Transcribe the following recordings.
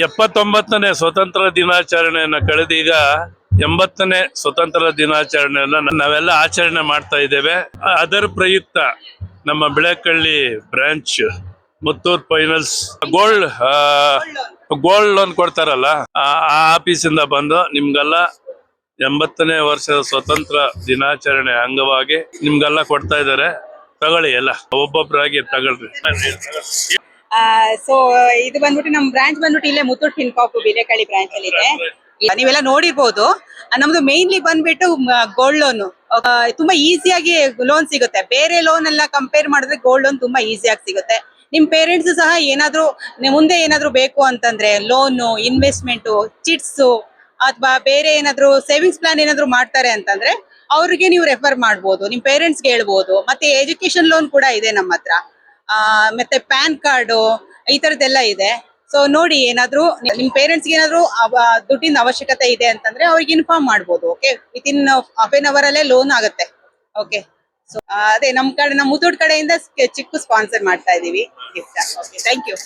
79ನೇ ಸ್ವತಂತ್ರ ದಿನಾಚರಣೆಯನ್ನ ಕಳೆದೀಗ 80ನೇ ಸ್ವತಂತ್ರ ದಿನಾಚರಣೆಯನ್ನ ನಾವೆಲ್ಲ ಆಚರಣೆ ಮಾಡ್ತಾ ಇದ್ದೇವೆ. ಅದರ ಪ್ರಯುಕ್ತ ನಮ್ಮ Bilakalli branch Muthoot finance gold loan ಕೊಡ್ತಾರಲ್ಲ, ಆ ಆಫೀಸಿಂದ ಬಂದು ನಿಮ್ಗೆಲ್ಲ 80ನೇ ವರ್ಷದ ಸ್ವತಂತ್ರ ದಿನಾಚರಣೆ ಅಂಗವಾಗಿ ನಿಮ್ಗೆಲ್ಲ ಕೊಡ್ತಾ ಇದ್ದಾರೆ. ತಗೊಳ್ಳಿ, ಎಲ್ಲ ಒಬ್ಬೊಬ್ಬರಾಗಿ ತಗೊಳ್ರಿ. ಸೊ ಇದು ಬಂದ್ಬಿಟ್ಟು ನಮ್ಮ ಬ್ರಾಂಚ್ ಬಂದ್ಬಿಟ್ಟು ಇಲ್ಲೇ ಮುತ್ತೂಟ್ ಫಿನ್ಕಾಪ್ ಬಿಳೆಕಳ್ಳಿ ಬ್ರಾಂಚ್ ಅಲ್ಲಿ ಇದೆ. ನೀವೆಲ್ಲ ನೋಡಿರ್ಬೋದು. ನಮ್ದು ಮೇನ್ಲಿ ಬಂದ್ಬಿಟ್ಟು ಗೋಲ್ಡ್ ಲೋನ್ ತುಂಬಾ ಈಸಿಯಾಗಿ ಲೋನ್ ಸಿಗುತ್ತೆ. ಬೇರೆ ಲೋನ್ ಎಲ್ಲ ಕಂಪೇರ್ ಮಾಡಿದ್ರೆ ಗೋಲ್ಡ್ ಲೋನ್ ತುಂಬಾ ಈಸಿಯಾಗಿ ಸಿಗುತ್ತೆ. ನಿಮ್ ಪೇರೆಂಟ್ಸ್ ಸಹ ಏನಾದ್ರು ಮುಂದೆ ಏನಾದ್ರು ಬೇಕು ಅಂತಂದ್ರೆ ಲೋನು, ಇನ್ವೆಸ್ಟ್ಮೆಂಟ್, ಚಿಟ್ಸ್ ಅಥವಾ ಬೇರೆ ಏನಾದ್ರು ಸೇವಿಂಗ್ಸ್ ಪ್ಲಾನ್ ಏನಾದ್ರು ಮಾಡ್ತಾರೆ ಅಂತಂದ್ರೆ ಅವ್ರಿಗೆ ನೀವು ರೆಫರ್ ಮಾಡ್ಬೋದು. ನಿಮ್ ಪೇರೆಂಟ್ಸ್ಗೆ ಹೇಳ್ಬೋದು. ಮತ್ತೆ ಎಜುಕೇಶನ್ ಲೋನ್ ಕೂಡ ಇದೆ ನಮ್ಮ ಹತ್ರ. ಮತ್ತೆ ಪ್ಯಾನ್ ಕಾರ್ಡು ಈ ತರದೆಲ್ಲ ಇದೆ. ಸೊ ನೋಡಿ, ಏನಾದ್ರು ನಿಮ್ ಪೇರೆಂಟ್ಸ್ ಏನಾದ್ರು ದುಡ್ಡಿನ ಅವಶ್ಯಕತೆ ಇದೆ ಅಂತಂದ್ರೆ ಅವ್ರಿಗೆ ಇನ್ಫಾರ್ಮ್ ಮಾಡ್ಬೋದು. Okay, within half an hour ಅಲ್ಲೇ ಲೋನ್ ಆಗುತ್ತೆ. ಓಕೆ, ಸೊ ಅದೇ ನಮ್ಮ ಮುತ್ತೂಟ್ ಕಡೆಯಿಂದ ಚಿಕ್ಕ ಸ್ಪಾನ್ಸರ್ ಮಾಡ್ತಾ ಇದೀವಿ. Thank you.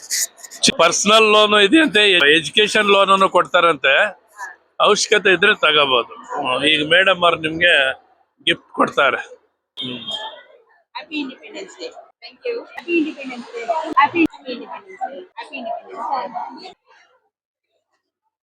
ಪರ್ಸನಲ್ ಲೋನ್ ಇದೆಯಂತೆ, ಎಜುಕೇಶನ್ ಲೋನ್ ಕೊಡ್ತಾರಂತೆ. ಅವಶ್ಯಕತೆ ಇದ್ರೆ ತಗೋಬಹುದು. ಈಗ ಮೇಡಮ್ ಅವ್ರು ನಿಮ್ಗೆ ಗಿಫ್ಟ್ ಕೊಡ್ತಾರೆ. Happy Independence Day. Thank you. Happy Independence Day. Happy Independence Day. Happy Independence Day.